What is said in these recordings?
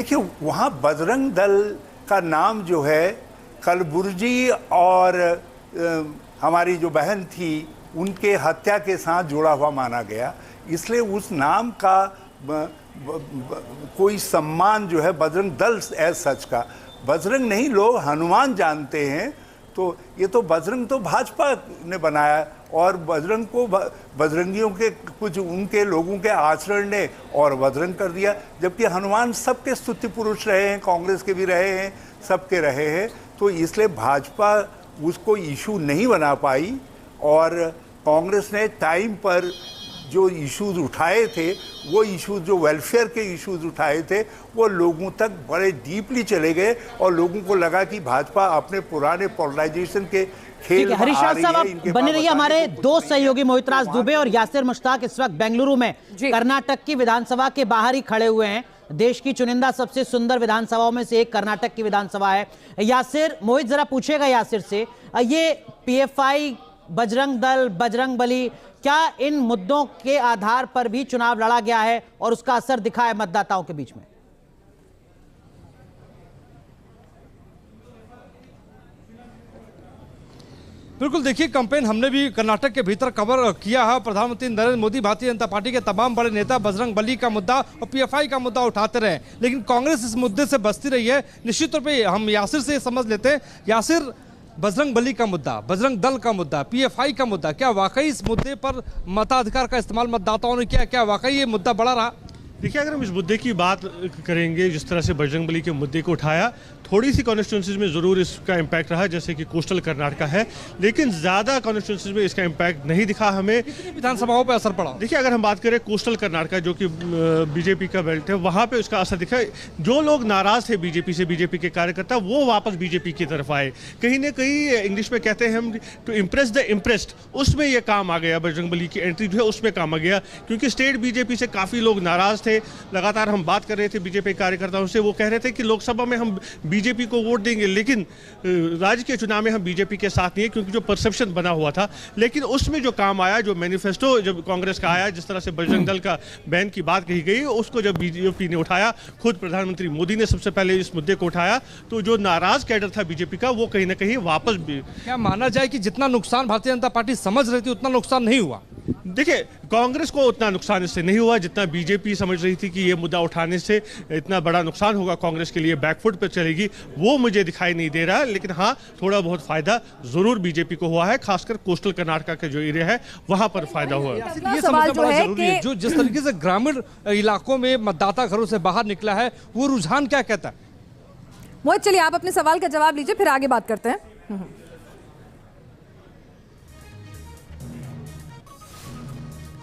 देखिए, वहाँ बजरंग दल का नाम जो है कलबुर्जी और हमारी जो बहन थी उनके हत्या के साथ जुड़ा हुआ माना गया, इसलिए उस नाम का कोई सम्मान जो है बजरंग दल एज सच का, बजरंग नहीं लोग हनुमान जानते हैं, तो ये तो बजरंग तो भाजपा ने बनाया और बजरंग को बजरंगियों के कुछ उनके लोगों के आचरण ने और बजरंग कर दिया, जबकि हनुमान सबके स्तुति पुरुष रहे हैं, कांग्रेस के भी रहे हैं, सबके रहे हैं। तो इसलिए भाजपा उसको इशू नहीं बना पाई और कांग्रेस ने टाइम पर जो इश्यूज उठाए थे, वो इश्यूज जो वेलफेयर के इश्यूज उठाए थे, वो लोगों तक बड़े डीपली चले गए और लोगों को लगा कि भाजपा अपने पुराने पोलराइजेशन के खेल में आ रही है। बने रहिए, हमारे दो सहयोगी मोहितराज दुबे और यासिर मुश्ताक इस वक्त बेंगलुरु में कर्नाटक की विधानसभा के बाहर ही खड़े हुए हैं। देश की चुनिंदा सबसे सुंदर विधानसभाओं में से एक कर्नाटक की विधानसभा है। यासिर, मोहित जरा पूछेगा यासिर से, ये पीएफआई, बजरंग दल, बजरंग बली, क्या इन मुद्दों के आधार पर भी चुनाव लड़ा गया है और उसका असर दिखा है मतदाताओं के बीच में? बिल्कुल, देखिए कैंपेन हमने भी कर्नाटक के भीतर कवर किया है। प्रधानमंत्री नरेंद्र मोदी, भारतीय जनता पार्टी के तमाम बड़े नेता बजरंग बली का मुद्दा और पीएफआई का मुद्दा उठाते रहे, लेकिन कांग्रेस इस मुद्दे से बचती रही है। निश्चित तौर पे हम यासिर से समझ लेते हैं। यासिर, बजरंग बली का मुद्दा, बजरंग दल का मुद्दा, पीएफआई का मुद्दा, क्या वाकई इस मुद्दे पर मताधिकार का इस्तेमाल मतदाताओं ने किया? क्या वाकई ये मुद्दा बड़ा रहा? देखिए, अगर हम इस मुद्दे की बात करेंगे, जिस तरह से बजरंग बली के मुद्दे को उठाया, थोड़ी सी कॉन्स्टिट्यूंसीज में ज़रूर इसका इम्पैक्ट रहा, जैसे कि कोस्टल कर्नाटका है, लेकिन ज़्यादा कॉन्स्टिट्यूंसीज में इसका इम्पैक्ट नहीं दिखा हमें। विधानसभाओं पर असर पड़ा? देखिए, अगर हम बात करें कोस्टल कर्नाटका जो कि बीजेपी का बेल्ट है, वहाँ पे उसका असर दिखा। जो लोग नाराज़ थे बीजेपी से, बीजेपी के कार्यकर्ता, वो वापस बीजेपी की तरफ आए। कहीं ना कहीं इंग्लिश में कहते हैं हम टू इम्प्रेस द इम्प्रेस्ड, उसमें यह काम आ गया। बजरंग बली की एंट्री जो है उसमें काम आ गया, क्योंकि स्टेट बीजेपी से काफ़ी लोग नाराज़ थे। लगातार हम बात कर रहे थे बीजेपी कार्यकर्ताओं से, वो कह रहे थे कि लोकसभा में हम बीजेपी को वोट देंगे, लेकिन राज्य के चुनाव में हम बीजेपी के साथ नहीं है, क्योंकि जो परसेप्शन बना हुआ था। लेकिन उसमें जो काम आया, जो मैनिफेस्टो जब कांग्रेस का आया, जिस तरह से बजरंग दल का बैन की बात कही गई, उसको जब बीजेपी ने उठाया, खुद प्रधानमंत्री मोदी ने सबसे पहले इस मुद्दे को उठाया, तो जो नाराज कैडर था बीजेपी का, वो कहीं ना कहीं वापस भी। क्या माना जाए कि जितना नुकसान भारतीय जनता पार्टी समझ रही थी उतना नुकसान नहीं हुआ? देखिए, कांग्रेस को उतना नुकसान इससे नहीं हुआ जितना बीजेपी समझ रही थी कि ये मुद्दा उठाने से इतना बड़ा नुकसान होगा, कांग्रेस के लिए बैकफुट पर चलेगी, वो मुझे दिखाई नहीं दे रहा। लेकिन हाँ, थोड़ा बहुत फायदा जरूर बीजेपी को हुआ है, खासकर कोस्टल कर्नाटका के जो एरिया है वहां पर फायदा हुआ है। ये समझना बड़ा जरूरी है, जो जिस तरीके से ग्रामीण इलाकों में मतदाता घरों से बाहर निकला है, वो रुझान क्या कहता है? मोहित, चलिए आप अपने सवाल का जवाब लीजिए, फिर आगे बात करते हैं।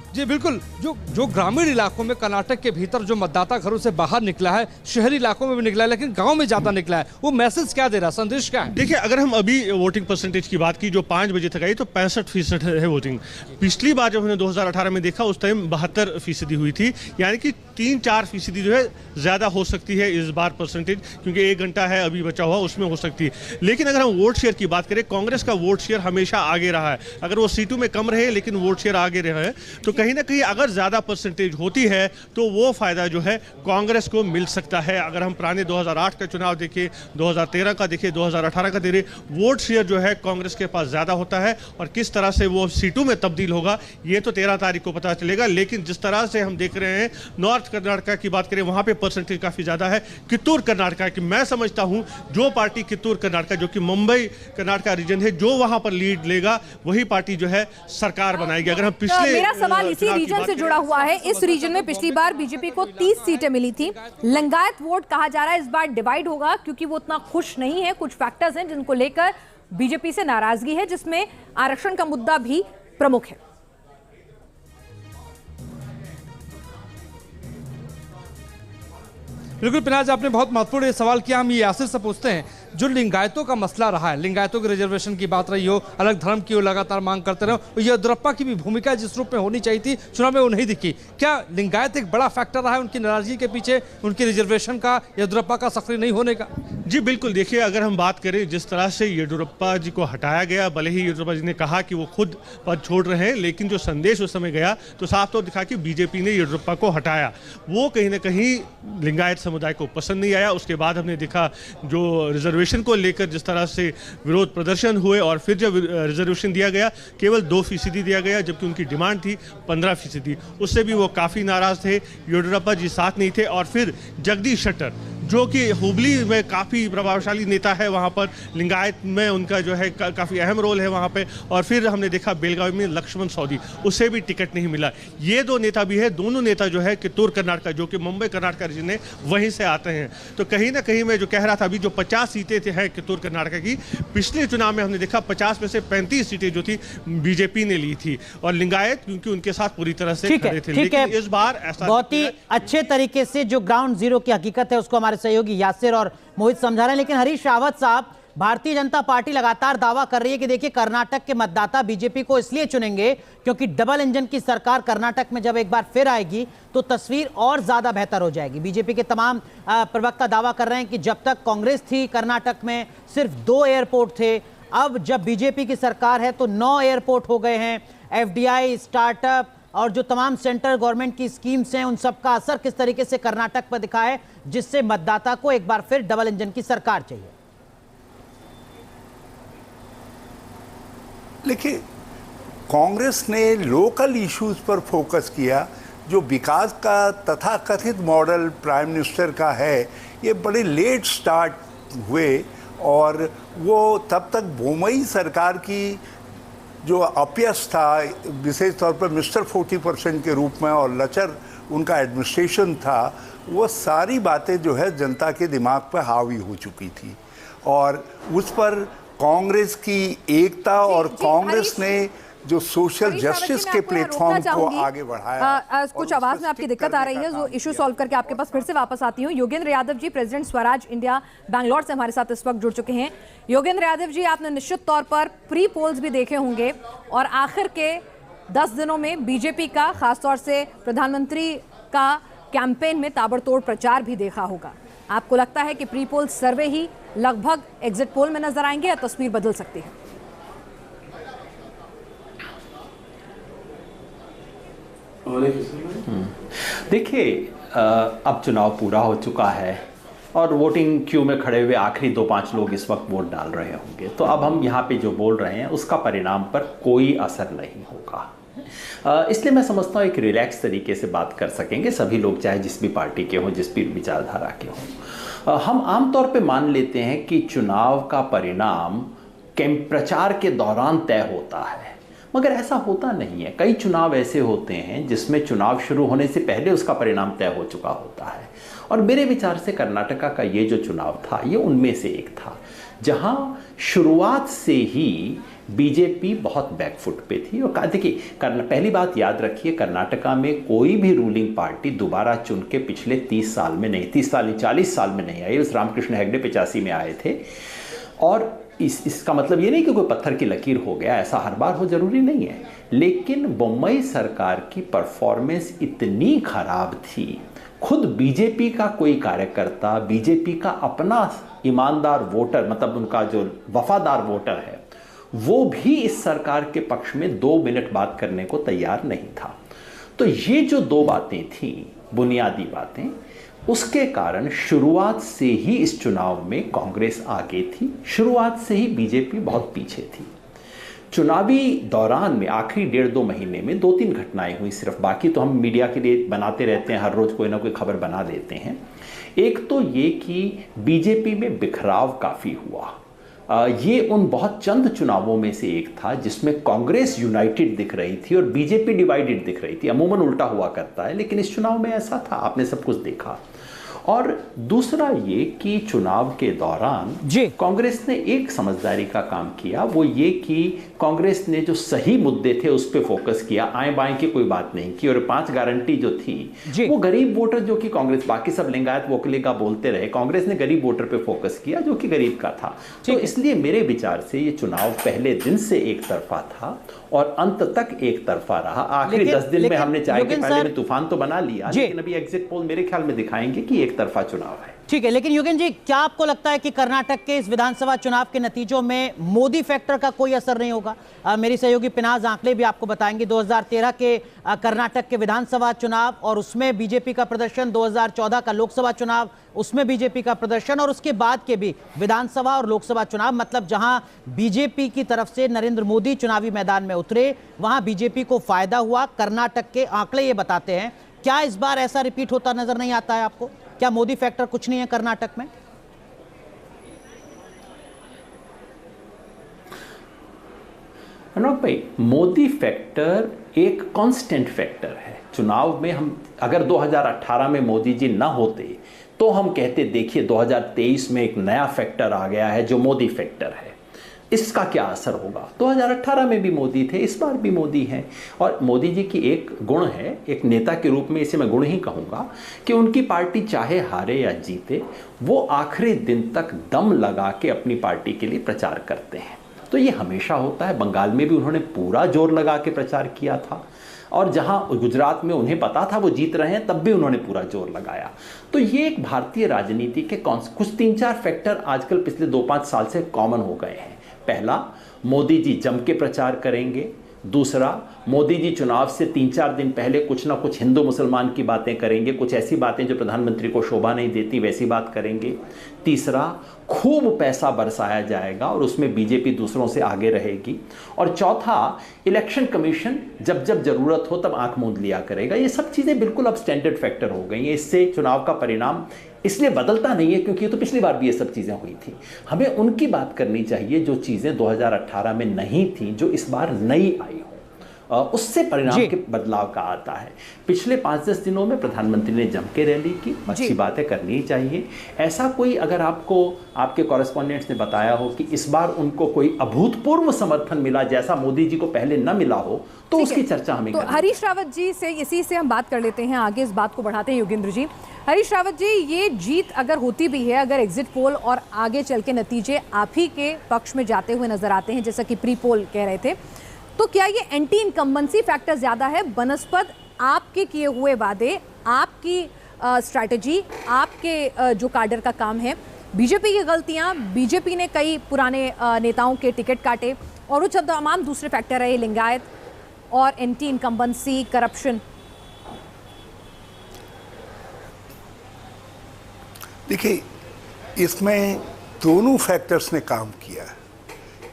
जी बिल्कुल, जो ग्रामीण इलाकों में कर्नाटक के भीतर जो मतदाता घरों से बाहर निकला है, शहरी इलाकों में भी निकला है, लेकिन गांव में ज्यादा निकला है, वो मैसेज क्या दे रहा है, संदेश क्या है? देखिए, अगर हम अभी वोटिंग परसेंटेज की बात की जो 5 बजे तक आई, तो 65% है वोटिंग। पिछली बार जब हमने 2018 में देखा, उस टाइम 72% हुई थी, यानी कि 3-4% जो है ज्यादा हो सकती है इस बार परसेंटेज, क्योंकि 1 घंटा है अभी बचा हुआ, उसमें हो सकती है। लेकिन अगर हम वोट शेयर की बात करें, कांग्रेस का वोट शेयर हमेशा आगे रहा है। अगर वो सीटों में कम रहे लेकिन वोट शेयर आगे रहा है, तो कहीं ना कहीं अगर ज्यादा परसेंटेज होती है तो वो फायदा जो है कांग्रेस को मिल सकता है। अगर हम पुराने 2008 का चुनाव देखें, 2013 का देखें, 2018 का देखें, वोट शेयर जो है कांग्रेस के पास ज्यादा होता है, और किस तरह से वो सीटों में तब्दील होगा ये तो 13 तारीख को पता चलेगा। लेकिन जिस तरह से हम देख रहे हैं, नॉर्थ कर्नाटका की बात करें, वहां पे परसेंटेज काफी ज्यादा है। कित्तूर कर्नाटका की मैं समझता हूं, जो पार्टी कित्तूर कर्नाटका, जो कि मुंबई कर्नाटका रीजन है, जो वहां पर लीड लेगा वही पार्टी जो है सरकार बनाएगी। अगर हम पिछले मेरा सवाल इसी रीजन से जुड़ा हुआ है। इस रीजन में पिछली बार बीजेपी को 30 सीटें मिली थी। लिंगायत वोट कहा जा रहा है इस बार डिवाइड होगा, क्योंकि वो उतना खुश नहीं है। कुछ फैक्टर्स हैं जिनको लेकर बीजेपी से नाराजगी है, जिसमें आरक्षण का मुद्दा भी प्रमुख है। बिल्कुल पिनाज, आपने बहुत महत्वपूर्ण सवाल किया। हम ये यासिर से पूछते हैं, जो लिंगायतों का मसला रहा है, लिंगायतों के रिजर्वेशन की बात रही हो, अलग धर्म की हो, लगातार मांग करते रहो, और येदियुरप्पा की भी भूमिका जिस रूप में होनी चाहिए थी चुनाव में वो नहीं दिखी। क्या लिंगायत एक बड़ा फैक्टर रहा है उनकी नाराजगी के पीछे, उनकी रिजर्वेशन का, येदियुरप्पा का सक्रिय नहीं होने का? जी बिल्कुल, देखिए अगर हम बात करें जिस तरह से येदियुरप्पा जी को हटाया गया, भले ही येदियुरप्पा जी ने कहा कि वो खुद पद छोड़ रहे हैं, लेकिन जो संदेश उस समय गया तो साफ तौर दिखा कि बीजेपी ने येदियुरप्पा को हटाया, वो कहीं ना कहीं लिंगायत समुदाय को पसंद नहीं आया। उसके बाद हमने देखा जो रिजर्वेशन को लेकर जिस तरह से विरोध प्रदर्शन हुए, और फिर जब रिजर्वेशन दिया गया केवल 2% दिया गया, जबकि उनकी डिमांड थी 15%, उससे भी वो काफ़ी नाराज थे। येदियुरप्पा जी साथ नहीं थे। और फिर जगदीश शेट्टर जो कि हुबली में काफ़ी प्रभावशाली नेता है, वहाँ पर लिंगायत में उनका जो है काफ़ी अहम रोल है वहाँ पे। और फिर हमने देखा बेलगावी में लक्ष्मण सौदी, उससे भी टिकट नहीं मिला। ये दो नेता भी है, दोनों नेता जो है कित्तूर कर्नाटका, जो कि मुंबई कर्नाटका रीजन है, वहीं से आते हैं। तो कहीं ना कहीं मैं जो कह रहा था अभी, जो 50 सीटें थे हैं कित्तूर कर्नाटका की, पिछले चुनाव में हमने देखा 50 में से 35 सीटें जो थी बीजेपी ने ली थी, और लिंगायत क्योंकि उनके साथ पूरी तरह से खड़े थे। लेकिन इस बार ऐसा बहुत ही अच्छे तरीके से जो ग्राउंड जीरो की हकीकत है उसको हमारे सहयोगी यासिर और मोहित समझा रहे हैं। लेकिन हरीश रावत साहब, भारतीय जनता पार्टी लगातार दावा कर रही है कि देखिए कर्नाटक के मतदाता बीजेपी को इसलिए चुनेंगे क्योंकि डबल इंजन की सरकार कर्नाटक में जब एक बार फिर आएगी तो तस्वीर और ज्यादा बेहतर हो जाएगी। बीजेपी के तमाम प्रवक्ता दावा कर रहे हैं कि जब तक कांग्रेस थी कर्नाटक में सिर्फ 2 एयरपोर्ट थे, अब जब बीजेपी की सरकार है तो 9 एयरपोर्ट हो गए हैं। एफडीआई, स्टार्टअप और जो तमाम सेंट्रल गवर्नमेंट की स्कीम्स हैं, उन सब का असर किस तरीके से कर्नाटक पर दिखा है, जिससे मतदाता को एक बार फिर डबल इंजन की सरकार चाहिए। देखिए, कांग्रेस ने लोकल इश्यूज पर फोकस किया। जो विकास का तथाकथित मॉडल प्राइम मिनिस्टर का है, ये बड़े लेट स्टार्ट हुए, और वो तब तक बोमई सरकार की जो अपयश था, विशेष तौर पर मिस्टर 40% के रूप में, और लचर उनका एडमिनिस्ट्रेशन था, वो सारी बातें जो है जनता के दिमाग पर हावी हो चुकी थी, और उस पर कांग्रेस की एकता और कांग्रेस ने जो सोशल जस्टिस के प्लेटफॉर्म को आगे बढ़ाया। कुछ आवाज में आपकी दिक्कत आ रही है, जो इशू सॉल्व करके आपके पास फिर से वापस आती हूँ। योगेंद्र यादव जी, प्रेसिडेंट स्वराज इंडिया बैंगलोर से हमारे साथ इस वक्त जुड़ चुके हैं। योगेंद्र यादव जी, आपने निश्चित तौर पर प्री पोल्स भी देखे होंगे, और आखिर के 10 दिनों में बीजेपी का, खासतौर से प्रधानमंत्री का कैंपेन में ताबड़तोड़ प्रचार भी देखा होगा। आपको लगता है कि प्री पोल सर्वे ही लगभग एग्जिट पोल में नजर आएंगे, या तस्वीर बदल सकती है? देखिए, अब चुनाव पूरा हो चुका है और वोटिंग क्यू में खड़े हुए आखिरी 2-5 लोग इस वक्त वोट डाल रहे होंगे, तो अब हम यहाँ पे जो बोल रहे हैं उसका परिणाम पर कोई असर नहीं होगा। इसलिए मैं समझता हूँ एक रिलैक्स तरीके से बात कर सकेंगे सभी लोग, चाहे जिस भी पार्टी के हों, जिस भी विचारधारा के हों। हम आमतौर पे मान लेते हैं कि चुनाव का परिणाम प्रचार के दौरान तय होता है, मगर ऐसा होता नहीं है। कई चुनाव ऐसे होते हैं जिसमें चुनाव शुरू होने से पहले उसका परिणाम तय हो चुका होता है, और मेरे विचार से कर्नाटका का ये जो चुनाव था ये उनमें से एक था, जहां शुरुआत से ही बीजेपी बहुत बैकफुट पे थी। और देखिए, पहली बात याद रखिए, कर्नाटका में कोई भी रूलिंग पार्टी दोबारा चुन के पिछले 30 साल में नहीं, 30 साल नहीं 40 साल में नहीं आई। उस रामकृष्ण हेगड़े 85 में आए थे, और इसका मतलब ये नहीं कि कोई पत्थर की लकीर हो गया, ऐसा हर बार हो जरूरी नहीं है। लेकिन बम्बई सरकार की परफॉर्मेंस इतनी खराब थी, खुद बीजेपी का कोई कार्यकर्ता, बीजेपी का अपना ईमानदार वोटर, मतलब उनका जो वफादार वोटर है, वो भी इस सरकार के पक्ष में 2 मिनट बात करने को तैयार नहीं था। तो ये जो 2 बातें थी, बुनियादी बातें, उसके कारण शुरुआत से ही इस चुनाव में कांग्रेस आगे थी, शुरुआत से ही बीजेपी बहुत पीछे थी। चुनावी दौरान में आखिरी 1.5-2 महीने में 2-3 घटनाएं हुई सिर्फ, बाकी तो हम मीडिया के लिए बनाते रहते हैं, हर रोज कोई ना कोई खबर बना देते हैं। एक तो ये कि बीजेपी में बिखराव काफी हुआ। ये उन बहुत चंद चुनावों में से एक था जिसमें कांग्रेस यूनाइटेड दिख रही थी और बीजेपी डिवाइडेड दिख रही थी। अमूमन उल्टा हुआ करता है, लेकिन इस चुनाव में ऐसा था, आपने सब कुछ देखा। और दूसरा ये कि चुनाव के दौरान जी कांग्रेस ने एक समझदारी का काम किया, वो ये कि कांग्रेस ने जो सही मुद्दे थे उस पर फोकस किया, आए बाएं की कोई बात नहीं की। और 5 गारंटी जो थी वो गरीब वोटर, जो कि कांग्रेस बाकी सब लिंगायत वोकली का बोलते रहे, कांग्रेस ने गरीब वोटर पे फोकस किया जो कि गरीब का था। तो इसलिए मेरे विचार से ये चुनाव पहले दिन से एक तरफा था और अंत तक एक तरफा रहा। आखिरी 10 दिन में हमने चाहे कि पहले में तूफान तो बना लिया, लेकिन अभी एग्जिट पोल मेरे ख्याल में दिखाएंगे कि एक तरफा चुनाव है। ठीक है, लेकिन योगेन जी, क्या आपको लगता है कि कर्नाटक के इस विधानसभा चुनाव के नतीजों में मोदी फैक्टर का कोई असर नहीं होगा? मेरी सहयोगी पिनाज आंकड़े भी आपको बताएंगे। 2013 के कर्नाटक के विधानसभा चुनाव और उसमें बीजेपी का प्रदर्शन, 2014 का लोकसभा चुनाव उसमें बीजेपी का प्रदर्शन, और उसके बाद के भी विधानसभा और लोकसभा चुनाव, मतलब जहां बीजेपी की तरफ से नरेंद्र मोदी चुनावी मैदान में उतरे वहां बीजेपी को फायदा हुआ। कर्नाटक के आंकड़े ये बताते हैं। क्या इस बार ऐसा रिपीट होता नजर नहीं आता है आपको? क्या मोदी फैक्टर कुछ नहीं है कर्नाटक में? अनुराग भाई, मोदी फैक्टर एक कांस्टेंट फैक्टर है चुनाव में। हम अगर 2018 में मोदी जी ना होते तो हम कहते देखिए 2023 में एक नया फैक्टर आ गया है जो मोदी फैक्टर है, इसका क्या असर होगा। 2018 में भी मोदी थे, इस बार भी मोदी हैं। और मोदी जी की एक गुण है, एक नेता के रूप में इसे मैं गुण ही कहूँगा, कि उनकी पार्टी चाहे हारे या जीते वो आखिरी दिन तक दम लगा के अपनी पार्टी के लिए प्रचार करते हैं। तो ये हमेशा होता है। बंगाल में भी उन्होंने पूरा जोर लगा के प्रचार किया था, और जहां गुजरात में उन्हें पता था वो जीत रहे हैं तब भी उन्होंने पूरा जोर लगाया। तो ये एक भारतीय राजनीति के कुछ 3-4 फैक्टर आजकल पिछले 2-5 साल से कॉमन हो गए हैं। पहला, मोदी जी जम के प्रचार करेंगे। दूसरा, मोदी जी चुनाव से 3-4 दिन पहले कुछ ना कुछ हिंदू मुसलमान की बातें करेंगे, कुछ ऐसी बातें जो प्रधानमंत्री को शोभा नहीं देती वैसी बात करेंगे। तीसरा, खूब पैसा बरसाया जाएगा और उसमें बीजेपी दूसरों से आगे रहेगी। और चौथा, इलेक्शन कमीशन जब जब जरूरत हो तब आंख मूंद लिया करेगा। ये सब चीज़ें बिल्कुल अब स्टैंडर्ड फैक्टर हो गई हैं। इससे चुनाव का परिणाम इसलिए बदलता नहीं है क्योंकि ये तो पिछली बार भी ये सब चीज़ें हुई थी। हमें उनकी बात करनी चाहिए जो चीज़ें 2018 में नहीं थी, जो इस बार नई आई हो, उससे परिणाम के बदलाव का आता है। पिछले 5-10 दिनों में प्रधानमंत्री ने जम के रैली की, अच्छी बातें करनी ही चाहिए। ऐसा कोई अगर आपको आपके कॉरेस्पॉन्डेंट्स ने बताया हो कि इस बार उनको कोई अभूतपूर्व समर्थन मिला जैसा मोदी जी को पहले न मिला हो, तो उसकी चर्चा हमें तो हरीश रावत जी से इसी से हम बात कर लेते हैं, आगे इस बात को बढ़ाते हैं। योगेंद्र जी, हरीश रावत जी, ये जीत अगर होती भी है, अगर एग्जिट पोल और आगे चल के नतीजे आप ही के पक्ष में जाते हुए नजर आते हैं जैसा कि प्री पोल कह रहे थे, तो क्या ये एंटी इनकम्बेंसी फैक्टर ज्यादा है बनस्पत आपके किए हुए वादे, आपकी स्ट्रैटेजी, आपके जो काडर का काम है, बीजेपी की गलतियां, बीजेपी ने कई पुराने नेताओं के टिकट काटे और वो तमाम दूसरे फैक्टर रहे, लिंगायत और एंटी इनकम्बेंसी, करप्शन? देखिए, इसमें दोनों फैक्टर्स ने काम किया।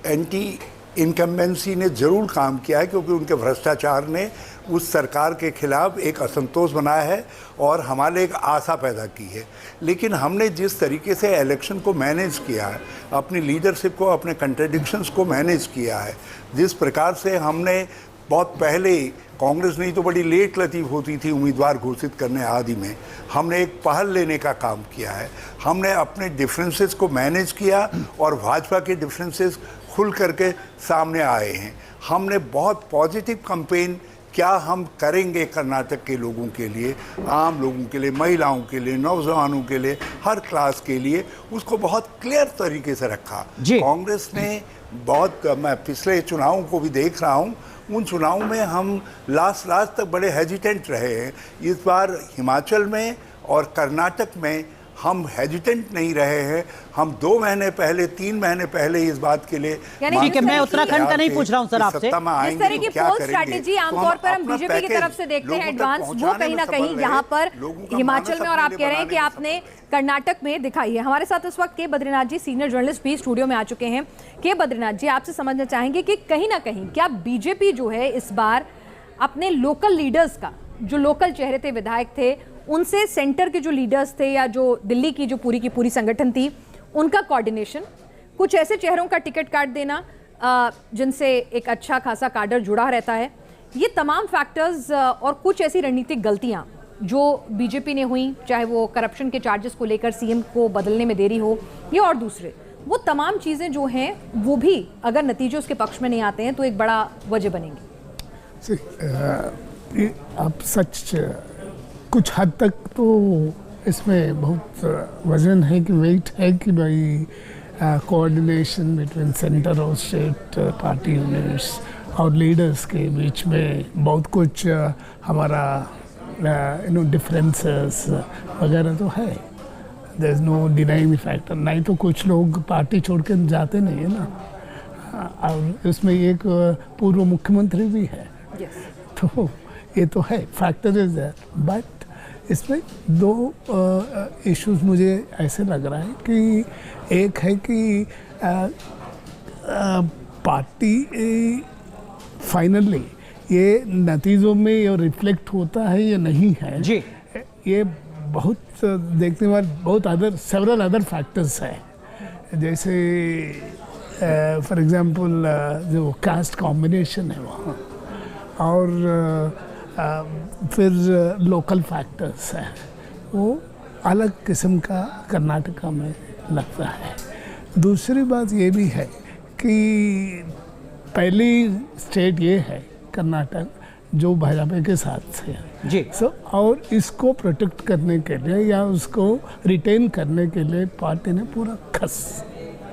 एंटी इनकम्बेंसी ने ज़रूर काम किया है क्योंकि उनके भ्रष्टाचार ने उस सरकार के खिलाफ एक असंतोष बनाया है और हमारे एक आशा पैदा की है। लेकिन हमने जिस तरीके से इलेक्शन को मैनेज किया है, अपनी लीडरशिप को, अपने कंट्रडिक्शंस को मैनेज किया है, जिस प्रकार से हमने बहुत पहले, कांग्रेस नहीं तो बड़ी लेट लतीफ़ होती थी उम्मीदवार घोषित करने आदि में, हमने एक पहल लेने का काम किया है। हमने अपने डिफरेंसेस को मैनेज किया और भाजपा के डिफरेंसेस खुल करके सामने आए हैं। हमने बहुत पॉजिटिव कैंपेन क्या हम करेंगे कर्नाटक के लोगों के लिए, आम लोगों के लिए, महिलाओं के लिए, नौजवानों के लिए, हर क्लास के लिए, उसको बहुत क्लियर तरीके से रखा। कांग्रेस ने बहुत, मैं पिछले चुनावों को भी देख रहा हूँ, उन चुनावों में हम लास्ट तक बड़े हेजिटेंट रहे हैं। इस बार हिमाचल में और कर्नाटक में हम हेजिटेंट नहीं रहे हैं। हम 2 महीने पहले, 3 महीने पहले इस बात के लिए, ठीक है, मैं उत्तराखंड का नहीं पूछ रहा हूं सर आपसे, इस तरह की पोल स्ट्रैटेजी आमतौर पर हम बीजेपी की तरफ से देखते हैं एडवांस, वो कहीं ना कहीं यहाँ पर हिमाचल में, और आप कह रहे हैं कि आपने कर्नाटक में दिखाई है। हमारे साथ इस वक्त के बद्रीनाथ जी, सीनियर जर्नलिस्ट भी स्टूडियो में आ चुके हैं। के बद्रीनाथ जी, आपसे समझना चाहेंगे कि कहीं ना कहीं क्या बीजेपी जो है इस बार अपने लोकल लीडर्स का, जो लोकल चेहरे थे, विधायक थे, उनसे सेंटर के जो लीडर्स थे या जो दिल्ली की जो पूरी की पूरी संगठन थी, उनका कोऑर्डिनेशन, कुछ ऐसे चेहरों का टिकट काट देना जिनसे एक अच्छा खासा काडर जुड़ा रहता है, ये तमाम फैक्टर्स और कुछ ऐसी रणनीतिक गलतियां जो बीजेपी ने हुई, चाहे वो करप्शन के चार्जेस को लेकर सीएम को बदलने में देरी हो या और दूसरे, वो तमाम चीज़ें जो हैं वो भी अगर नतीजे उसके पक्ष में नहीं आते हैं तो एक बड़ा वजह बनेंगी। अब सच कुछ हद तक तो इसमें बहुत वजन है कि वेट है कि भाई कोऑर्डिनेशन बिटवीन सेंटर और स्टेट पार्टी यूनिट्स और लीडर्स के बीच में बहुत कुछ हमारा डिफरेंसेस वगैरह तो है। There is no denying factor. नहीं तो कुछ लोग पार्टी छोड़ के जाते नहीं है ना, और इसमें एक पूर्व मुख्यमंत्री भी है। तो ये तो है, फैक्टर इज देयर। बट इसमें दो इश्यूज मुझे ऐसे लग रहा है कि एक है कि पार्टी फाइनली ये नतीजों में ये रिफ्लेक्ट होता है या नहीं है जी, ये बहुत देखने वाले बहुत सेवरल अदर फैक्टर्स हैं। जैसे फॉर एग्जांपल जो कास्ट कॉम्बिनेशन है वहाँ, और फिर लोकल फैक्टर्स हैं, वो अलग किस्म का कर्नाटका में लगता है। दूसरी बात ये भी है कि पहली स्टेट ये है कर्नाटक जो भाजपा के साथ है जी। और इसको प्रोटेक्ट करने के लिए या उसको रिटेन करने के लिए पार्टी ने पूरा खस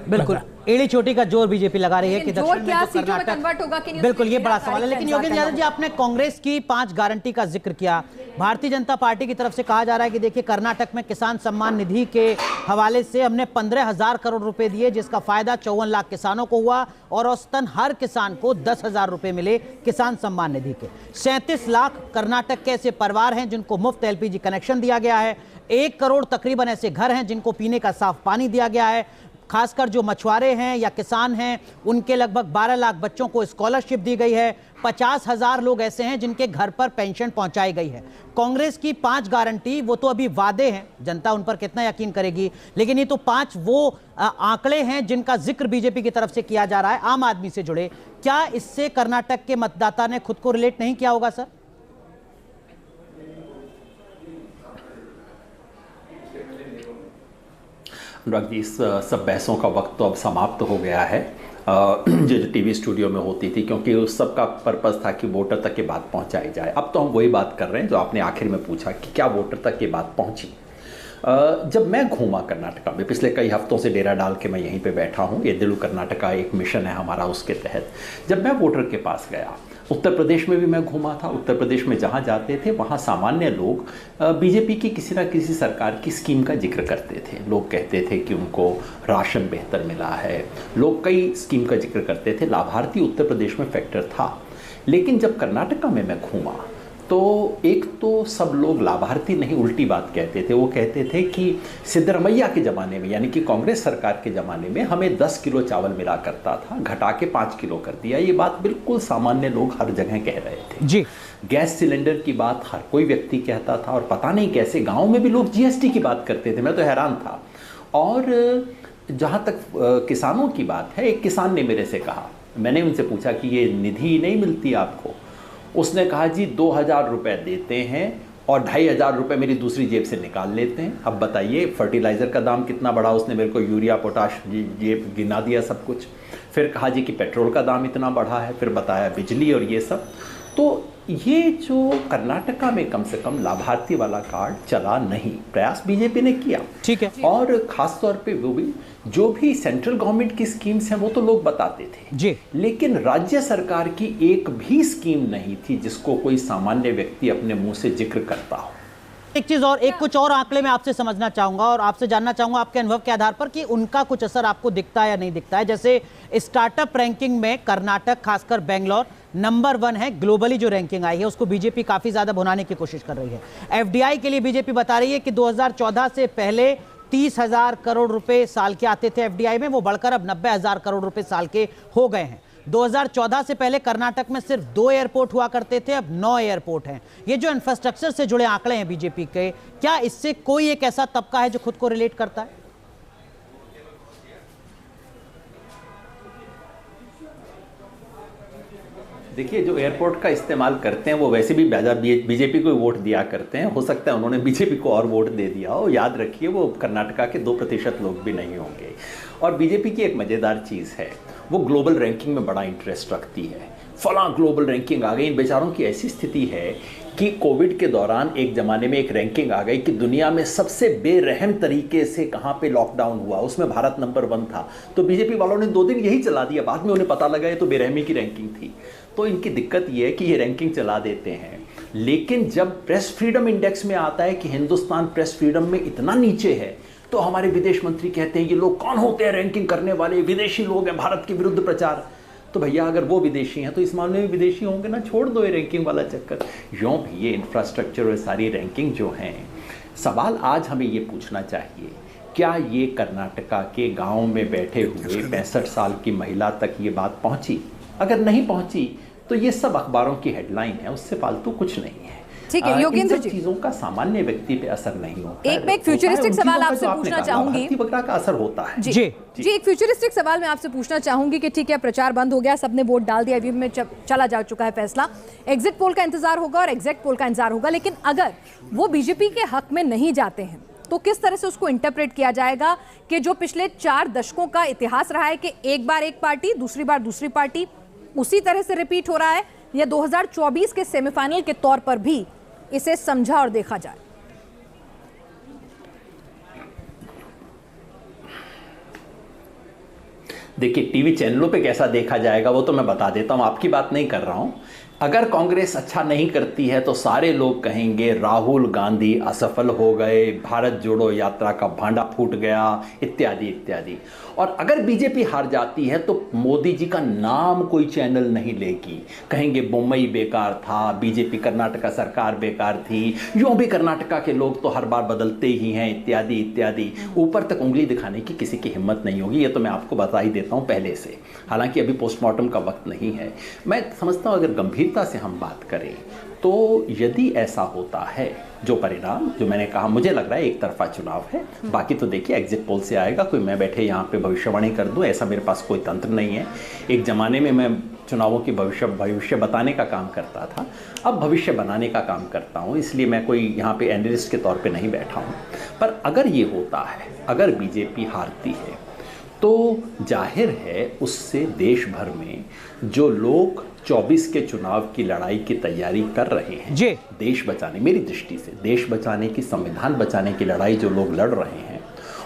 बिल्कुल एड़ी चोटी का जोर बीजेपी लगा रही है कि जोर दक्षिण में क्या जो सीटों में कन्वर्ट होगा कि नहीं, बिल्कुल ये उसकी बड़ा तारीख सवाल है। का लेकिन इंतजार योगेंद्र करना यादव जी, आपने कांग्रेस की 5 गारंटी का जिक्र किया। भारतीय जनता पार्टी की तरफ से कहा जा रहा है कि देखिए कर्नाटक में किसान सम्मान निधि के हवाले से हमने 15,000 करोड़ रुपए दिए, जिसका फायदा 54 लाख किसानों को हुआ और औसतन हर किसान को 10,000 रुपए मिले किसान सम्मान निधि के। 37 लाख कर्नाटक के ऐसे परिवार हैं जिनको मुफ्त LPG कनेक्शन दिया गया है। 1 करोड़ तकरीबन ऐसे घर हैं जिनको पीने का साफ पानी दिया गया है। खासकर जो मछुआरे हैं या किसान हैं उनके लगभग 12 लाख बच्चों को स्कॉलरशिप दी गई है। 50,000 लोग ऐसे हैं जिनके घर पर पेंशन पहुंचाई गई है। कांग्रेस की 5 गारंटी वो तो अभी वादे हैं, जनता उन पर कितना यकीन करेगी, लेकिन ये तो 5 वो आंकड़े हैं जिनका जिक्र बीजेपी की तरफ से किया जा रहा है आम आदमी से जुड़े। क्या इससे कर्नाटक के मतदाता ने खुद को रिलेट नहीं किया होगा सर? अनुराग जी, इस सब बहसों का वक्त तो अब समाप्त हो गया है जो टीवी स्टूडियो में होती थी, क्योंकि उस सब का पर्पस था कि वोटर तक ये बात पहुंचाई जाए। अब तो हम वही बात कर रहे हैं जो आपने आखिर में पूछा कि क्या वोटर तक ये बात पहुंची। जब मैं घूमा कर्नाटका में, पिछले कई हफ्तों से डेरा डाल के मैं यहीं पे बैठा हूँ, ये दिलू कर्नाटका एक मिशन है हमारा, उसके तहत जब मैं वोटर के पास गया, उत्तर प्रदेश में भी मैं घूमा था। उत्तर प्रदेश में जहाँ जाते थे वहाँ सामान्य लोग बीजेपी की किसी ना किसी सरकार की स्कीम का जिक्र करते थे। लोग कहते थे कि उनको राशन बेहतर मिला है, लोग कई स्कीम का जिक्र करते थे। लाभार्थी उत्तर प्रदेश में फैक्टर था, लेकिन जब कर्नाटका में मैं घूमा तो एक तो सब लोग लाभार्थी नहीं, उल्टी बात कहते थे। वो कहते थे कि सिद्धरमैया के ज़माने में, यानी कि कांग्रेस सरकार के ज़माने में, हमें 10 किलो चावल मिला करता था, घटा के 5 किलो कर दिया। ये बात बिल्कुल सामान्य लोग हर जगह कह रहे थे जी। गैस सिलेंडर की बात हर कोई व्यक्ति कहता था, और पता नहीं कैसे गाँव में भी लोग GST की बात करते थे। मैं तो हैरान था। और जहाँ तक किसानों की बात है, एक किसान ने मेरे से कहा, मैंने उनसे पूछा कि ये निधि नहीं मिलती आपको? उसने कहा जी 2,000 रुपये देते हैं और 2,500 रुपये मेरी दूसरी जेब से निकाल लेते हैं। अब बताइए फर्टिलाइज़र का दाम कितना बढ़ा। उसने मेरे को यूरिया, पोटाश ये गिना दिया सब कुछ। फिर कहा जी कि पेट्रोल का दाम इतना बढ़ा है, फिर बताया बिजली और ये सब। तो ये जो कर्नाटका में कम से कम लाभार्थी वाला कार्ड चला नहीं, प्रयास बीजेपी ने किया, ठीक है। और खास तौर पे वो भी जो भी सेंट्रल गवर्नमेंट की स्कीम्स हैं वो तो लोग बताते थे जी, लेकिन राज्य सरकार की एक भी स्कीम नहीं थी जिसको कोई सामान्य व्यक्ति अपने मुंह से जिक्र करता हो। एक चीज और, एक कुछ और आंकड़े मैं आपसे समझना चाहूंगा और आपसे जानना चाहूंगा आपके अनुभव के आधार पर कि उनका कुछ असर आपको दिखता है या नहीं दिखता है। जैसे स्टार्टअप रैंकिंग में कर्नाटक, खासकर बेंगलोर नंबर 1 है। ग्लोबली जो रैंकिंग आई है उसको बीजेपी काफी ज्यादा भुनाने की कोशिश कर रही है। FDI के लिए बीजेपी बता रही है कि 2014 से पहले 30,000 करोड़ रुपए साल के आते थे FDI में, वो बढ़कर अब 90,000 करोड़ रुपए साल के हो गए हैं। 2014 से पहले कर्नाटक में सिर्फ 2 एयरपोर्ट हुआ करते थे, अब 9 एयरपोर्ट हैं। ये जो इंफ्रास्ट्रक्चर से जुड़े आंकड़े हैं बीजेपी के, क्या इससे कोई एक ऐसा तबका है जो खुद को रिलेट करता है? देखिए, जो एयरपोर्ट का इस्तेमाल करते हैं वो वैसे भी बीजेपी को वोट दिया करते हैं। हो सकता है उन्होंने बीजेपी को और वोट दे दिया हो। याद रखिए, वो कर्नाटका के 2% लोग भी नहीं होंगे। और बीजेपी की एक मज़ेदार चीज़ है, वो ग्लोबल रैंकिंग में बड़ा इंटरेस्ट रखती है। फला ग्लोबल रैंकिंग आ गई। इन बेचारों की ऐसी स्थिति है कि कोविड के दौरान एक ज़माने में एक रैंकिंग आ गई कि दुनिया में सबसे बेरहम तरीके से कहाँ पे लॉकडाउन हुआ, उसमें भारत नंबर 1 था। तो बीजेपी वालों ने 2 दिन यही चला दिया, बाद में उन्हें पता लगा ये तो बेरहमी की रैंकिंग थी। तो इनकी दिक्कत ये है कि ये रैंकिंग चला देते हैं, लेकिन जब प्रेस फ्रीडम इंडेक्स में आता है कि हिंदुस्तान प्रेस फ्रीडम में इतना नीचे है, तो हमारे विदेश मंत्री कहते हैं ये लोग कौन होते हैं रैंकिंग करने वाले, विदेशी लोग हैं, भारत के विरुद्ध प्रचार। तो भैया, अगर वो विदेशी हैं तो इस मामले में विदेशी होंगे ना, छोड़ दो ये रैंकिंग वाला चक्कर। यूँ भी ये इंफ्रास्ट्रक्चर और सारी रैंकिंग जो हैं, सवाल आज हमें ये पूछना चाहिए, क्या ये कर्नाटका के गाँव में बैठे हुए 65 साल की महिला तक ये बात पहुँची? अगर नहीं पहुँची तो ये सब अखबारों की हेडलाइन है, उससे फालतू कुछ नहीं है। ठीक है योगेंद्र जी, चीजों का सामान्य व्यक्ति पे असर नहीं होता। एक फ्यूचरिस्टिक सवाल आपसे पूछना चाहूंगी। वगैरह का असर होता है। जी एक फ्यूचरिस्टिक सवाल मैं आपसे पूछना चाहूंगी कि ठीक है, प्रचार बंद हो गया, सबने वोट डाल दिया, ईवीएम में चला जा चुका है फैसला, एग्जिट पोल का इंतजार होगा और एग्जिट पोल का इंतजार होगा, लेकिन अगर वो बीजेपी के हक में नहीं जाते हैं तो किस तरह से उसको इंटरप्रेट किया जाएगा कि जो पिछले 4 दशकों का इतिहास रहा है कि एक बार एक पार्टी, दूसरी बार दूसरी पार्टी, उसी तरह से रिपीट हो रहा है, या 2024 के सेमीफाइनल के तौर पर भी इसे समझा और देखा जाए? देखिए, टीवी चैनलों पे कैसा देखा जाएगा वो तो मैं बता देता हूं, आपकी बात नहीं कर रहा हूं। अगर कांग्रेस अच्छा नहीं करती है तो सारे लोग कहेंगे राहुल गांधी असफल हो गए, भारत जोड़ो यात्रा का भांडा फूट गया, इत्यादि इत्यादि। और अगर बीजेपी हार जाती है तो मोदी जी का नाम कोई चैनल नहीं लेगी, कहेंगे मुंबई बेकार था, बीजेपी कर्नाटका सरकार बेकार थी, यूं भी कर्नाटका के लोग तो हर बार बदलते ही हैं, इत्यादि इत्यादि। ऊपर तक उंगली दिखाने की किसी की हिम्मत नहीं होगी, ये तो मैं आपको बता ही देता हूं पहले से। हालांकि अभी पोस्टमार्टम का वक्त नहीं है। मैं समझता हूं अगर गंभीरता से हम बात करें तो यदि ऐसा होता है, जो परिणाम जो मैंने कहा, मुझे लग रहा है एक तरफा चुनाव है। बाकी तो देखिए एग्जिट पोल से आएगा। कोई मैं बैठे यहाँ पे भविष्यवाणी कर दूं, ऐसा मेरे पास कोई तंत्र नहीं है। एक ज़माने में मैं चुनावों की भविष्य बताने का काम करता था, अब भविष्य बनाने का काम करता हूँ, इसलिए मैं कोई यहाँ पे एनालिस्ट के तौर पे नहीं बैठा हूँ। पर अगर ये होता है, अगर बीजेपी हारती है तो जाहिर है उससे देश भर में जो लोग 24 के चुनाव की लड़ाई की तैयारी कर रहे हैं, जी, देश बचाने, मेरी दृष्टि से देश बचाने की, संविधान बचाने की लड़ाई जो लोग लड़ रहे हैं,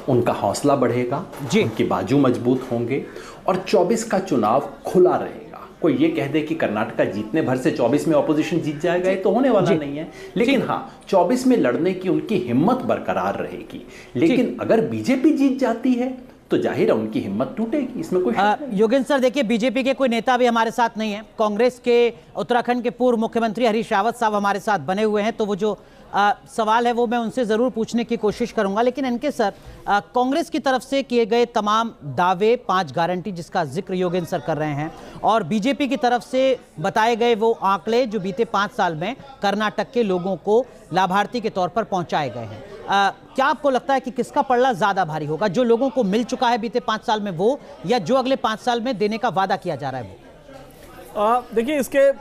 उनका हौसला बढ़ेगा, उनके बाजू मजबूत होंगे और 24 का चुनाव खुला रहेगा। कोई ये कह दे कि कर्नाटका जीतने भर से 24 में ऑपोजिशन जीत जाएगा, ये तो होने वाला नहीं है। लेकिन हाँ, 24 में लड़ने की उनकी हिम्मत बरकरार रहेगी। लेकिन अगर बीजेपी जीत जाती है तो जाहिर है उनकी हिम्मत टूटेगी, इसमें कोई योगेंद्र सर, देखिए बीजेपी के कोई नेता भी हमारे साथ नहीं है। कांग्रेस के उत्तराखंड के पूर्व मुख्यमंत्री हरीश रावत साहब हमारे साथ बने हुए हैं, तो वो जो सवाल है वो मैं उनसे ज़रूर पूछने की कोशिश करूंगा। लेकिन इनके सर, कांग्रेस की तरफ से किए गए तमाम दावे, 5 गारंटी जिसका जिक्र योगेंद्र सर कर रहे हैं, और बीजेपी की तरफ से बताए गए वो आंकड़े जो बीते 5 साल में कर्नाटक के लोगों को लाभार्थी के तौर पर पहुंचाए गए हैं, क्या आपको लगता है कि किसका पलड़ा ज़्यादा भारी होगा? जो लोगों को मिल चुका है बीते 5 साल में वो, या जो अगले 5 साल में देने का वादा किया जा रहा है वो? देखिए, इसके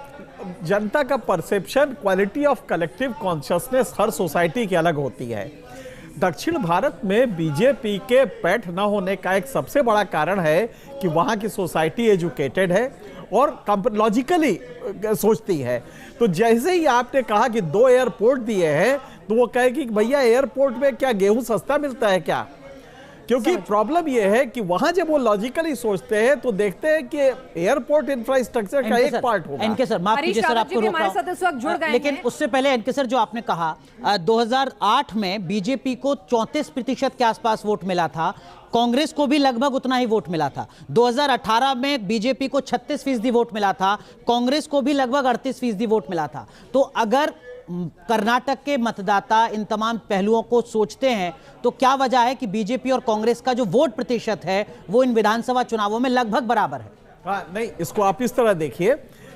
जनता का perception, quality of collective consciousness her society की अलग होती है। दक्षिण भारत में बीजेपी के पैठ न होने का एक सबसे बड़ा कारण है कि वहाँ की सोसाइटी एजुकेटेड है और लॉजिकली सोचती है। तो जैसे ही आपने कहा कि 2 एयरपोर्ट दिए हैं, तो वो कहे कि भैया एयरपोर्ट में क्या गेहूं सस्ता मिलता है क्या? क्योंकि प्रॉब्लम ये है कि वहां जब वो लॉजिकली सोचते हैं तो देखते हैं कि एयरपोर्ट इंफ्रास्ट्रक्चर का एक पार्ट होगा। एनके सर, माफ कीजिए सर, आपको रोक रहा हूं, लेकिन उससे पहले एनके सर, जो आपने कहा 2008 में बीजेपी को 34% के आसपास वोट मिला था, कांग्रेस को भी लगभग उतना ही वोट मिला था। 2018 में बीजेपी को 36% वोट मिला था, कांग्रेस को भी लगभग 38% वोट मिला था। तो अगर कर्नाटक के मतदाता इन तमाम पहलुओं को सोचते हैं तो क्या वजह है कि बीजेपी और कांग्रेस का जो वोट प्रतिशत है वो इन विधानसभा चुनावों में लगभग बराबर है? हाँ, नहीं, इसको आप इस तरह देखिए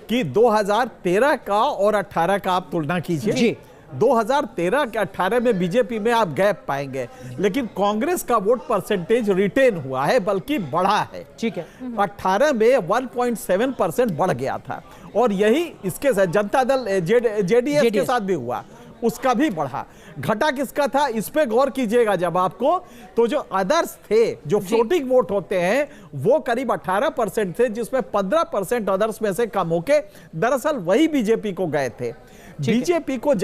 कि 2013 का और 18 का आप तुलना कीजिए। 2013 के 18 में बीजेपी में आप गैप पाएंगे, लेकिन कांग्रेस का वोट परसेंटेज रिटेन हुआ है बल्कि बढ़ा है। ठीक है, 18 में 1.7% बढ़ गया था और यही इसके साथ जनता दल जेडीएस के साथ भी हुआ, उसका भी बढ़ा। घटा किसका था इस पे गौर कीजिएगा जब आपको, तो जो अदर्स थे, जो फ्लोटिंग वोट होते हैं, वो करीब 18% थे, जिसमें 15% अदर्स में से कम होके दरअसल वही बीजेपी को गए थे। बीजेपी को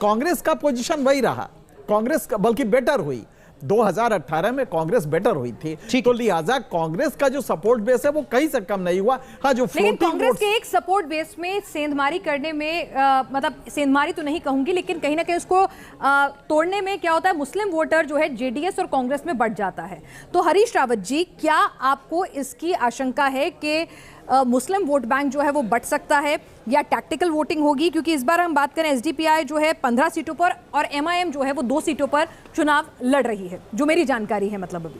कांग्रेस का पोजीशन वही रहा, कांग्रेस का बल्कि बेटर हुई 2018 में, कांग्रेस बेटर हुई थी, तो लिहाजा कांग्रेस का जो सपोर्ट बेस है वो कहीं से कम नहीं हुआ। हाँ, जो लेकिन कांग्रेस के एक सपोर्ट बेस में सेंधमारी करने में मतलब सेंधमारी तो नहीं कहूंगी, लेकिन कहीं ना कहीं उसको तोड़ने में क्या होता है, मुस्लिम वोटर जो है जेडीएस और कांग्रेस में बढ़ जाता है। तो हरीश रावत जी, क्या आपको इसकी आशंका है कि मुस्लिम वोट बैंक जो है वो बढ़ सकता है या टैक्टिकल वोटिंग होगी? क्योंकि इस बार हम बात करें एसडीपीआई जो है 15 सीटों पर और एमआईएम जो है वो 2 सीटों पर चुनाव लड़ रही है, जो मेरी जानकारी है। मतलब अभी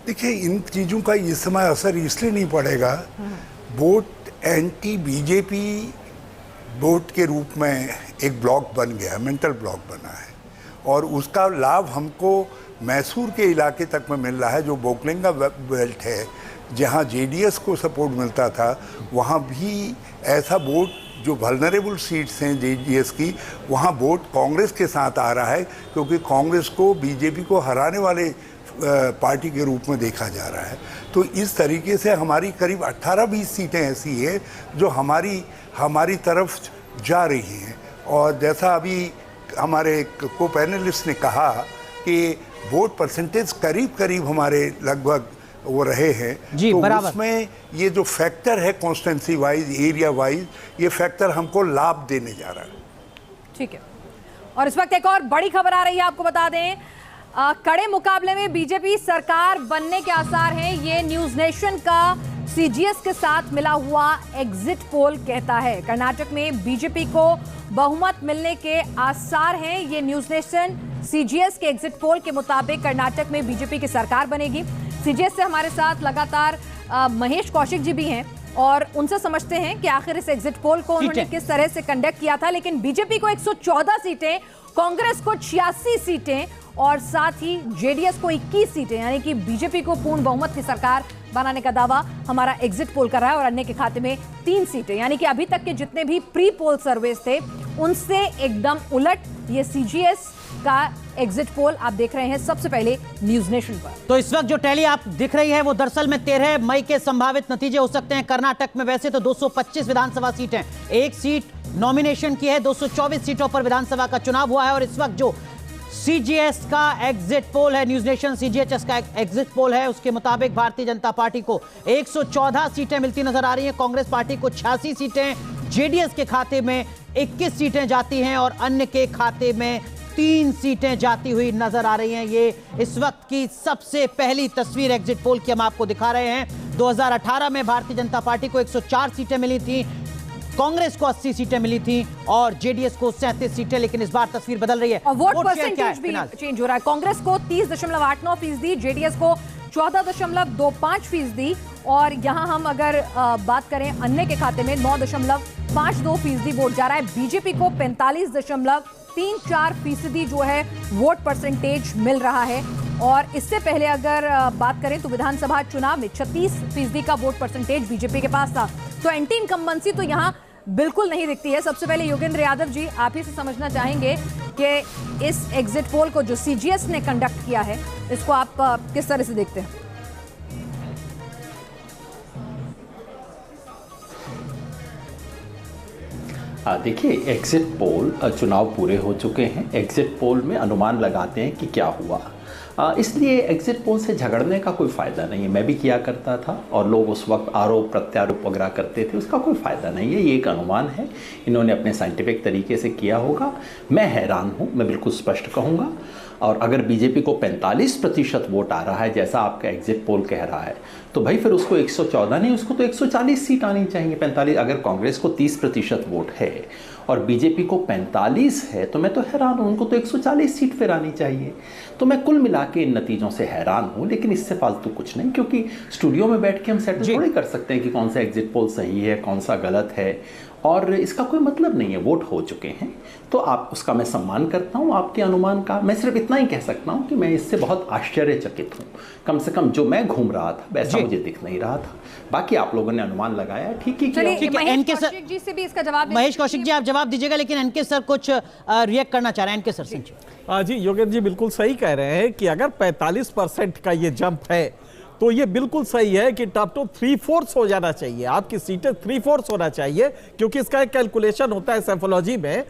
देखिए, इन चीज़ों का इस समय असर इसलिए नहीं पड़ेगा, वोट एंटी बीजेपी वोट के रूप में एक ब्लॉक बन गया, मेंटल ब्लॉक बना है, और उसका लाभ हमको मैसूर के इलाके तक में मिल रहा है, जो बोकलिंगा बेल्ट है, जहां जेडीएस को सपोर्ट मिलता था, वहां भी ऐसा वोट जो वल्नरेबल सीट्स हैं जेडीएस की, वहां वोट कांग्रेस के साथ आ रहा है, क्योंकि कांग्रेस को बीजेपी को हराने वाले पार्टी के रूप में देखा जा रहा है। तो इस तरीके से हमारी करीब 18-20 सीटें ऐसी हैं जो हमारी तरफ जा रही हैं। और जैसा अभी हमारे को पैनलिस्ट ने कहा कि वोट परसेंटेज करीब हमारे लगभग वो रहे हैं, जी, तो बराबर। उसमें ये जो फैक्टर है कॉन्स्टिट्यूंसी वाइज, एरिया वाइज, ये फैक्टर हमको लाभ देने जा रहा है। ठीक है, और इस वक्त एक और बड़ी खबर आ रही है, आपको बता दें, कड़े मुकाबले में बीजेपी सरकार बनने के आसार हैं। ये न्यूज नेशन का सीजीएस के साथ मिला हुआ एग्जिट पोल कहता है कर्नाटक में बीजेपी को बहुमत मिलने के आसार हैं। ये न्यूज नेशन सीजीएस के एग्जिट पोल के मुताबिक कर्नाटक में बीजेपी की सरकार बनेगी। सीजीएस से हमारे साथ लगातार महेश कौशिक जी भी हैं और उनसे समझते हैं कि आखिर इस एग्जिट पोल को उन्होंने किस तरह से कंडक्ट किया था। लेकिन बीजेपी को 114 सीटें, कांग्रेस को 86 सीटें और साथ ही जेडीएस को 21 सीटें, यानी कि बीजेपी को पूर्ण बहुमत की सरकार बनाने का दावा हमारा एग्जिट पोल कर रहा है और अन्य के खाते में 3 सीटें, यानी कि अभी तक के जितने भी प्री पोल सर्वेस थे उनसे एकदम उलट ये सीजीएस का एग्जिट पोल आप देख रहे हैं सबसे पहले न्यूज नेशन पर। तो इस वक्त जो टैली आप दिख रही है वो दरअसल में 13 मई के संभावित नतीजे हो सकते हैं कर्नाटक में। वैसे तो 225 विधानसभा सीटें, एक सीट नॉमिनेशन की है, 224 सीटों पर विधानसभा का चुनाव हुआ है। और इस वक्त जो सीजीएस का एग्जिट पोल है, न्यूज नेशन सीजीएच का एग्जिट पोल है, उसके मुताबिक भारतीय जनता पार्टी को 114 सीटें मिलती नजर आ रही हैं, कांग्रेस पार्टी को 86 सीटें, जेडीएस के खाते में 21 सीटें जाती हैं और अन्य के खाते में 3 सीटें जाती हुई नजर आ रही हैं। ये इस वक्त की सबसे पहली तस्वीर एग्जिट पोल की हम आपको दिखा रहे हैं। 2018 में भारतीय जनता पार्टी को 104 सीटें मिली थी, कांग्रेस को 80 सीटें मिली थी और जेडीएस को 37 सीटें, लेकिन इस बार तस्वीर बदल रही है और वोट परसेंटेज भी चेंज हो रहा है। कांग्रेस को 30.89%, जेडीएस को 14.25%, और यहां हम अगर बात करें अन्य के खाते में 9.52% वोट जा रहा है। बीजेपी को 45.34% जो है वोट परसेंटेज मिल रहा है। और इससे पहले अगर बात करें तो विधानसभा चुनाव में 36% का वोट परसेंटेज बीजेपी के पास था। तो एंटी इनकम्बेंसी तो यहां बिल्कुल नहीं दिखती है। सबसे पहले योगेंद्र यादव जी, आप ही से समझना चाहेंगे कि इस एग्जिट पोल को जो सीजीएस ने कंडक्ट किया है, इसको आप किस तरह से देखते हैं? देखिए, एग्जिट पोल चुनाव पूरे हो चुके हैं, एग्जिट पोल में अनुमान लगाते हैं कि क्या हुआ, इसलिए एग्जिट पोल से झगड़ने का कोई फ़ायदा नहीं है। मैं भी किया करता था और लोग उस वक्त आरोप प्रत्यारोप वगैरह करते थे, उसका कोई फ़ायदा नहीं है। ये एक अनुमान है, इन्होंने अपने साइंटिफिक तरीके से किया होगा। मैं हैरान हूँ, मैं बिल्कुल स्पष्ट कहूँगा। और अगर बीजेपी को 45% वोट आ रहा है जैसा आपका एग्जिट पोल कह रहा है, तो भाई फिर उसको 114 नहीं, उसको तो 140 सीट आनी चाहिए। 45, अगर कांग्रेस को 30% वोट है और बीजेपी को 45 है, तो मैं तो हैरान हूँ। उनको तो 140 सीट फिर आनी चाहिए। तो मैं कुल मिला के इन नतीजों से हैरान हूँ, लेकिन इससे फालतू कुछ नहीं, क्योंकि स्टूडियो में बैठ के हम सेटल थोड़ी कर सकते हैं कि कौन सा एग्जिट पोल सही है, कौन सा गलत है, और इसका कोई मतलब नहीं है। वोट हो चुके हैं, तो आप उसका मैं सम्मान करता हूँ, आपके अनुमान का। मैं सिर्फ इतना ही कह सकता हूँ कि मैं इससे बहुत आश्चर्यचकित हूँ। कम से कम जो मैं घूम रहा था वैसा मुझे दिख नहीं रहा था। बाकी आप लोगों ने अनुमान लगाया, ठीक ही किया। महेश कौशिक जी से भी इसका जवाब, महेश कौशिक जी आप जवाब दीजिएगा, लेकिन एनके सर कुछ रिएक्ट करना चाह रहे हैं। एनके सर से जी, योगेंद्र जी बिल्कुल सही कह रहे हैं कि अगर 45% का ये जंप है तो ये बिल्कुल सही है कि टॉप टू 3/4 हो जाना चाहिए, आपकी सीटें 3/4 होना चाहिए, क्योंकि इसका एक कैलकुलेशन होता है सेफोलॉजी में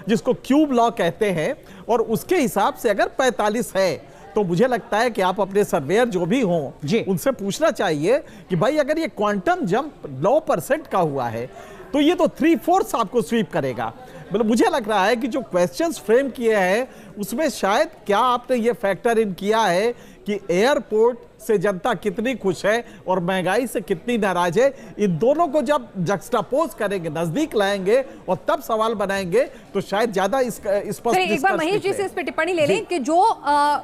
जिसको क्यूब लॉ कहते हैं, और उसके हिसाब से अगर 45 है तो मुझे लगता है कि आप अपने सर्वेयर जो भी हों उनसे पूछना चाहिए कि भाई अगर ये क्वांटम जंप 9% का हुआ है तो ये तो 3/4 आपको स्वीप करेगा। मतलब मुझे लग रहा है कि जो क्वेश्चंस फ्रेम किए हैं उसमें शायद क्या आपने ये फैक्टर इन किया है कि एयरपोर्ट से जनता कितनी खुश है और महंगाई से कितनी नाराज है। इन दोनों को जब जक्सटापोज करेंगे, नजदीक लाएंगे और तब सवाल बनाएंगे तो शायद ज्यादा स्पष्ट। एक बार महेश जी से इस पे टिप्पणी ले लें कि जो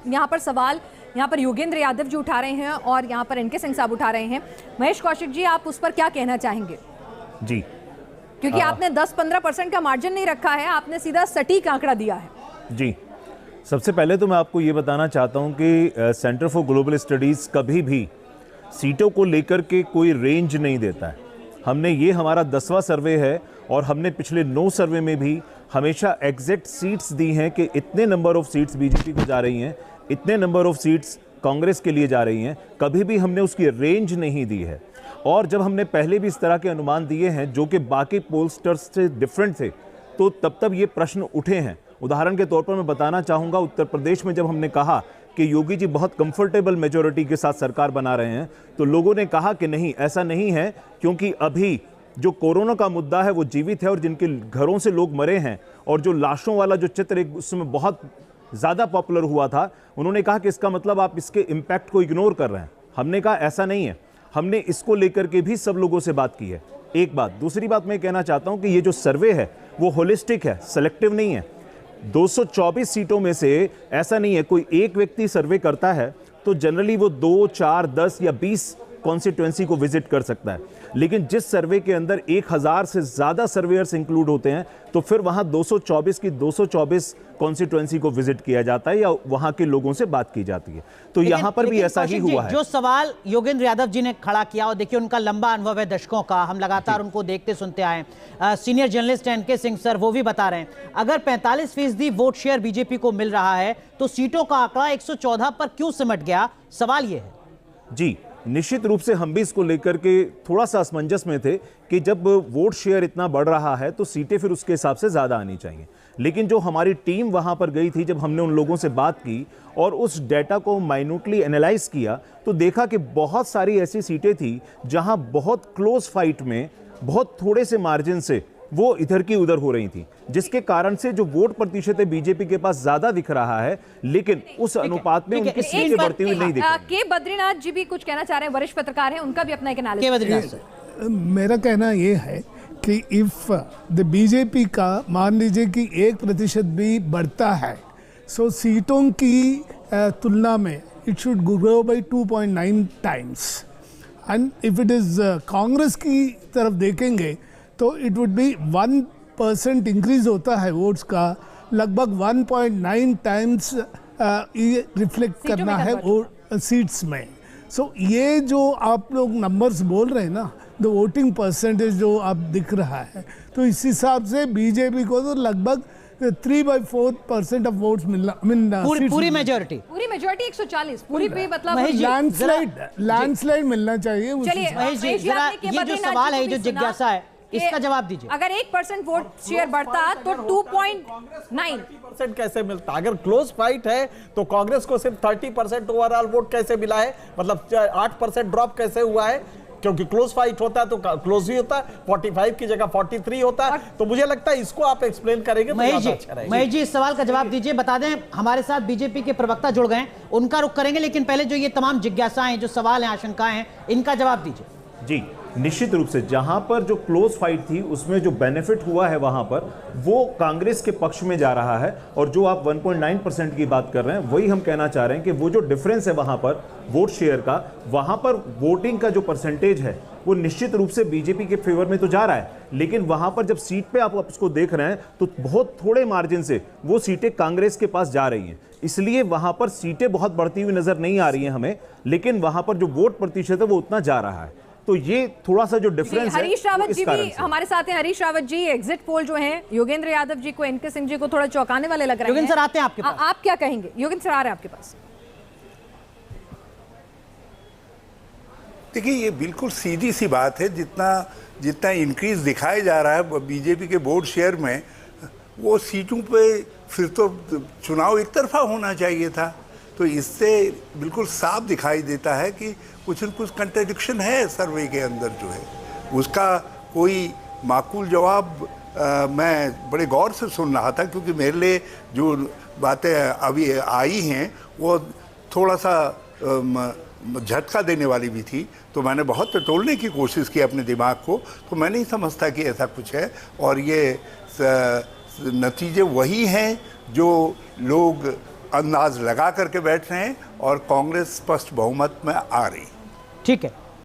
यहाँ पर सवाल यहाँ पर योगेंद्र यादव जी उठा रहे हैं और यहाँ पर एनके सिंह साहब उठा रहे हैं। महेश कौशिक जी, आप उस पर क्या कहना चाहेंगे? जी, क्योंकि आपने 10-15% का मार्जिन नहीं रखा है, आपने सीधा सटीक आंकड़ा दिया है। जी, सबसे पहले तो मैं आपको ये बताना चाहता हूँ कि सेंटर फॉर ग्लोबल स्टडीज़ कभी भी सीटों को लेकर के कोई रेंज नहीं देता है। हमने ये हमारा 10वां सर्वे है और हमने पिछले 9 सर्वे में भी हमेशा एग्जैक्ट सीट्स दी हैं कि इतने नंबर ऑफ सीट्स बीजेपी को जा रही हैं, इतने नंबर ऑफ सीट्स कांग्रेस के लिए जा रही हैं। कभी भी हमने उसकी रेंज नहीं दी है। और जब हमने पहले भी इस तरह के अनुमान दिए हैं जो कि बाकी पोलस्टर्स से डिफरेंट थे, तो तब ये प्रश्न उठे हैं। उदाहरण के तौर पर मैं बताना चाहूँगा, उत्तर प्रदेश में जब हमने कहा कि योगी जी बहुत कंफर्टेबल मेजॉरिटी के साथ सरकार बना रहे हैं, तो लोगों ने कहा कि नहीं, ऐसा नहीं है, क्योंकि अभी जो कोरोना का मुद्दा है वो जीवित है और जिनके घरों से लोग मरे हैं और जो लाशों वाला जो चित्र एक उसमें बहुत ज़्यादा पॉपुलर हुआ था, उन्होंने कहा कि इसका मतलब आप इसके इम्पैक्ट को इग्नोर कर रहे हैं। हमने कहा ऐसा नहीं है, हमने इसको लेकर के भी सब लोगों से बात की है। एक बात। दूसरी बात मैं कहना चाहता हूं कि ये जो सर्वे है वो होलिस्टिक है, सेलेक्टिव नहीं है। 224 सीटों में से ऐसा नहीं है कोई एक व्यक्ति सर्वे करता है तो जनरली वो 2, 4, 10 या 20 कॉन्स्टिट्यूएंसी को विजिट कर सकता है। लेकिन जिस सर्वे के अंदर 1000 से ज़्यादा सर्वेयर्स इंक्लूड होते हैं तो फिर वहाँ 224 की 224 कॉन्स्टिट्यूएंसी को विजिट किया जाता है या वहाँ के लोगों से बात की जाती है। तो यहाँ पर भी ऐसा ही हुआ है। जो सवाल योगेंद्र यादव जी ने खड़ा किया, और देखिए उनका लंबा अनुभव है दशकों का, हम लगातार उनको देखते सुनते आए। Senior journalist NK Singh sir वो भी बता रहे हैं, अगर 45% वोट शेयर बीजेपी को मिल रहा है तो सीटों का आंकड़ा 114 पर क्यों सिमट गया? सवाल ये है। जी, निश्चित रूप से हम भी इसको लेकर के थोड़ा सा असमंजस में थे कि जब वोट शेयर इतना बढ़ रहा है तो सीटें फिर उसके हिसाब से ज़्यादा आनी चाहिए। लेकिन जो हमारी टीम वहाँ पर गई थी, जब हमने उन लोगों से बात की और उस डेटा को माइन्यूटली एनालाइज किया तो देखा कि बहुत सारी ऐसी सीटें थी जहाँ बहुत क्लोज फाइट में बहुत थोड़े से मार्जिन से वो इधर की उधर हो रही थी, जिसके कारण से जो वोट प्रतिशत है बीजेपी के पास ज्यादा दिख रहा है, लेकिन उस अनुपात में उनकी सीटें बढ़ती हुई नहीं दिख रही। के बद्रीनाथ जी भी कुछ कहना चाह रहे हैं, वरिष्ठ पत्रकार हैं, उनका भी अपना एक एनालिसिस। मेरा कहना ये है कि इफ द बीजेपी का मान लीजिए कि 1% भी बढ़ता है, सो सीटों की तुलना में it should grow by 2.9 times. And if it is Congress की तरफ देखेंगे तो इट वुड बी 1% इंक्रीज होता है वोट्स का, लगभग 1.9 टाइम्स ये रिफ्लेक्ट करना है वो सीट्स में। सो ये जो आप लोग नंबर्स बोल रहे हैं ना, द वोटिंग परसेंटेज जो आप दिख रहा है, तो इस हिसाब से बीजेपी को तो लगभग 3/4% ऑफ वोट्स मिलना, पूरी मेजॉरिटी 140, पूरी पे मतलब लैंडस्लाइड मिलना चाहिए। चलिए महेश जी, जरा ये जो सवाल है, जो जिज्ञासा है, इसका जवाब दीजिए। अगर 1% वोट शेयर बढ़ता तो 2.9% कैसे मिलता? अगर क्लोज फाइट है तो कांग्रेस को सिर्फ 30% ओवरऑल वोट कैसे मिला है? मतलब 8% ड्रॉप कैसे हुआ है? क्योंकि क्लोज फाइट होता है तो क्लोज ही होता है, 45 की जगह 43 होता है। तो मुझे लगता है इसको आप एक्सप्लेन करेंगे तो महेश जी इस सवाल का जवाब दीजिए। बता दें हमारे साथ बीजेपी के प्रवक्ता जुड़ गए, उनका रुख करेंगे, लेकिन पहले जो ये तमाम जिज्ञासाएं, जो सवाल हैं, आशंकाएं हैं, इनका जवाब दीजिए। जी, निश्चित रूप से जहां पर जो क्लोज फाइट थी उसमें जो बेनिफिट हुआ है वहां पर वो कांग्रेस के पक्ष में जा रहा है। और जो आप 1.9% की बात कर रहे हैं वही हम कहना चाह रहे हैं कि वो जो डिफरेंस है वहां पर वोट शेयर का, वहां पर वोटिंग का जो परसेंटेज है वो निश्चित रूप से बीजेपी के फेवर में तो जा रहा है, लेकिन वहां पर जब सीट पे आप उसको देख रहे हैं तो बहुत थोड़े मार्जिन से वो सीटें कांग्रेस के पास जा रही हैं। इसलिए वहां पर सीटें बहुत बढ़ती हुई नजर नहीं आ रही हैं हमें, लेकिन वहां पर जो वोट प्रतिशत है वो उतना जा रहा है। तो ये थोड़ा सा जो डिफरेंस है हरीश रावत जी भी से हमारे साथ हैं। हरीश रावत जी, एग्जिट पोल जो है योगेंद्र यादव जी को, एनके सिंह जी को थोड़ा चौंकाने वाले लग रहे हैं। योगेंद्र सर आते हैं आपके पास। आप क्या कहेंगे? योगेंद्र सर आ रहे हैं आपके पास। देखिए, ये बिल्कुल सीधी सी बात है। जितना इंक्रीज दिखाया जा रहा है बीजेपी के वोट शेयर में, वो सीटों पे फिर तो चुनाव एक तरफा होना चाहिए था। तो इससे बिल्कुल साफ दिखाई देता है कि कुछ न कुछ कंट्रडिक्शन है सर्वे के अंदर जो है। उसका कोई माकूल जवाब मैं बड़े गौर से सुन रहा था, क्योंकि मेरे लिए जो बातें अभी आई हैं वो थोड़ा सा झटका देने वाली भी थी। तो मैंने बहुत टटोलने की कोशिश की अपने दिमाग को, तो मैं नहीं समझता कि ऐसा कुछ है। और ये नतीजे वही हैं जो लोग अंदाज लगा करके बैठ रहे हैं और कांग्रेस स्पष्ट बहुमत में आ रही। ठीक है।